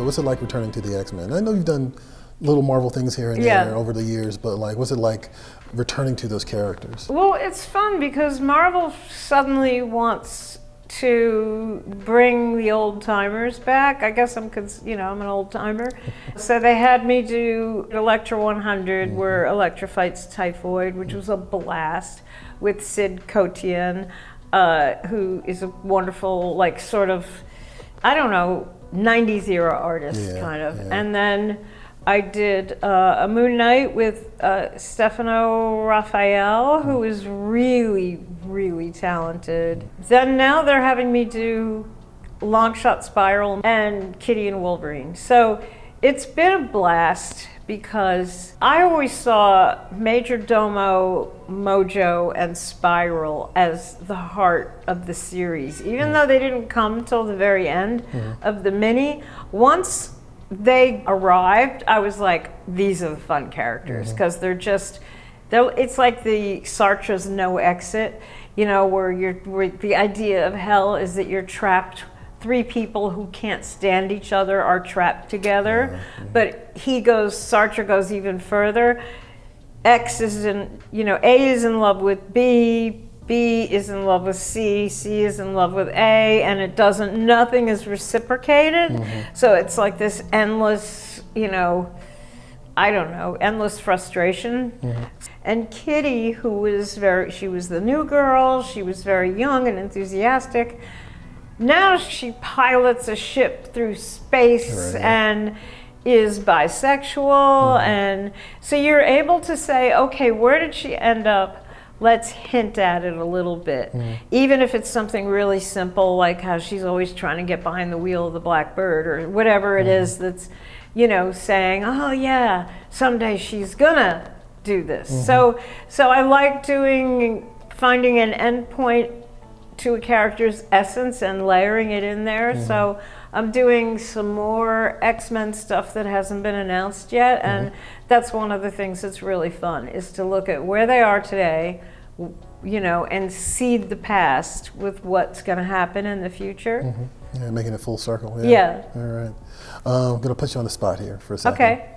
what's it like returning to the X-Men? I know you've done little Marvel things here and there over the years, but like, what's it like returning to those characters? Well, it's fun because Marvel suddenly wants to bring the old timers back. I guess I'm an old timer. So they had me do Elektra 100, where Elektra fights Typhoid, which was a blast, with Sid Kotyan, who is a wonderful, like, sort of, I don't know, 90s era artist, kind of. And then I did a Moon Knight with Stefano Raphael, who is really, really talented. Then now they're having me do Longshot Spiral and Kitty and Wolverine. So it's been a blast because I always saw Major Domo, Mojo, and Spiral as the heart of the series. Even though they didn't come till the very end of the mini, once they arrived, I was like, these are the fun characters, because it's like the Sartre's No Exit, where the idea of hell is that you're trapped. Three people who can't stand each other are trapped together, but Sartre goes even further. A is in love with B is in love with C is in love with A, and nothing is reciprocated. So it's like this endless, endless frustration. And Kitty, she was the new girl, she was very young and enthusiastic. Now she pilots a ship through space and is bisexual, and so you're able to say, okay, where did she end up? Let's hint at it a little bit. Even if it's something really simple, like how she's always trying to get behind the wheel of the Blackbird, or whatever it is that's, saying, oh yeah, someday she's gonna do this. So I like finding an endpoint to a character's essence and layering it in there. So I'm doing some more X-Men stuff that hasn't been announced yet, and that's one of the things that's really fun, is to look at where they are today, and seed the past with what's going to happen in the future. Yeah, making it full circle. Yeah. All right. I'm going to put you on the spot here for a second. Okay.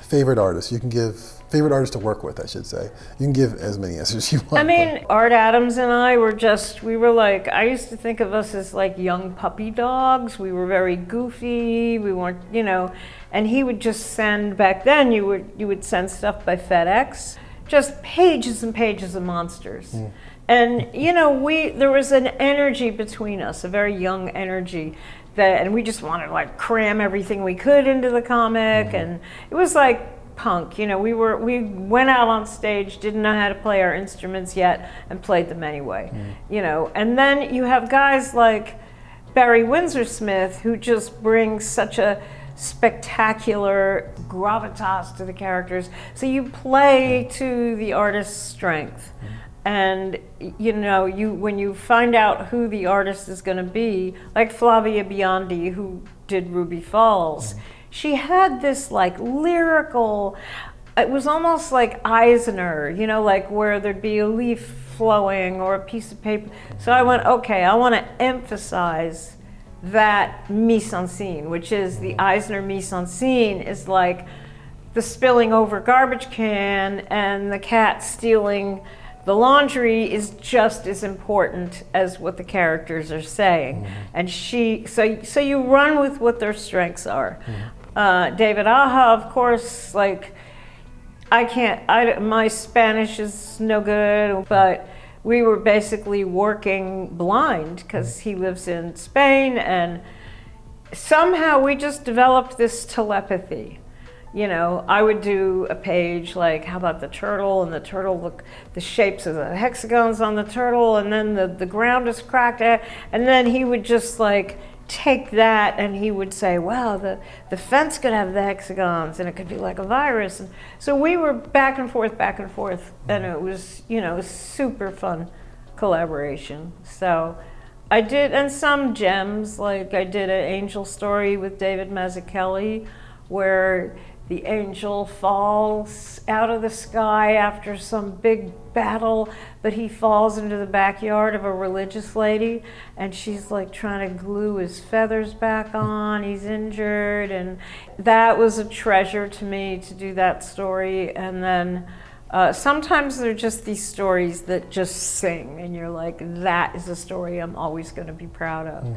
Favorite artist? You can give favorite artist to work with, I should say. You can give as many answers as you want. I mean, Art Adams and I we were like, I used to think of us as like young puppy dogs. We were very goofy. We weren't, and he would just send, back then you would send stuff by FedEx, just pages and pages of monsters. And there was an energy between us, a very young energy, and we just wanted to like cram everything we could into the comic, and it was like punk. We went out on stage, didn't know how to play our instruments yet, and played them anyway. And then you have guys like Barry Windsor Smith, who just brings such a spectacular gravitas to the characters. So you play to the artist's strength. And when you find out who the artist is going to be, like Flavia Biondi, who did Ruby Falls, she had this like lyrical, it was almost like Eisner, like where there'd be a leaf flowing or a piece of paper. So I went, okay, I want to emphasize that mise en scene, which is the Eisner mise en scene, is like the spilling over garbage can and the cat stealing the laundry is just as important as what the characters are saying. And so you run with what their strengths are. David Aja, of course, like, my Spanish is no good, but we were basically working blind because he lives in Spain, and somehow we just developed this telepathy. I would do a page like, how about the turtle, and the turtle, the shapes of the hexagons on the turtle, and then the ground is cracked, and then he would just like take that and he would say, wow, the fence could have the hexagons, and it could be like a virus. And so we were back and forth, and it was, super fun collaboration. So I did, and some gems, like I did an Angel Story with David Mazzucchelli, where the angel falls out of the sky after some big battle, but he falls into the backyard of a religious lady, and she's like trying to glue his feathers back on. He's injured, and that was a treasure to me to do that story. And then sometimes they're just these stories that just sing, and you're like, that is a story I'm always going to be proud of.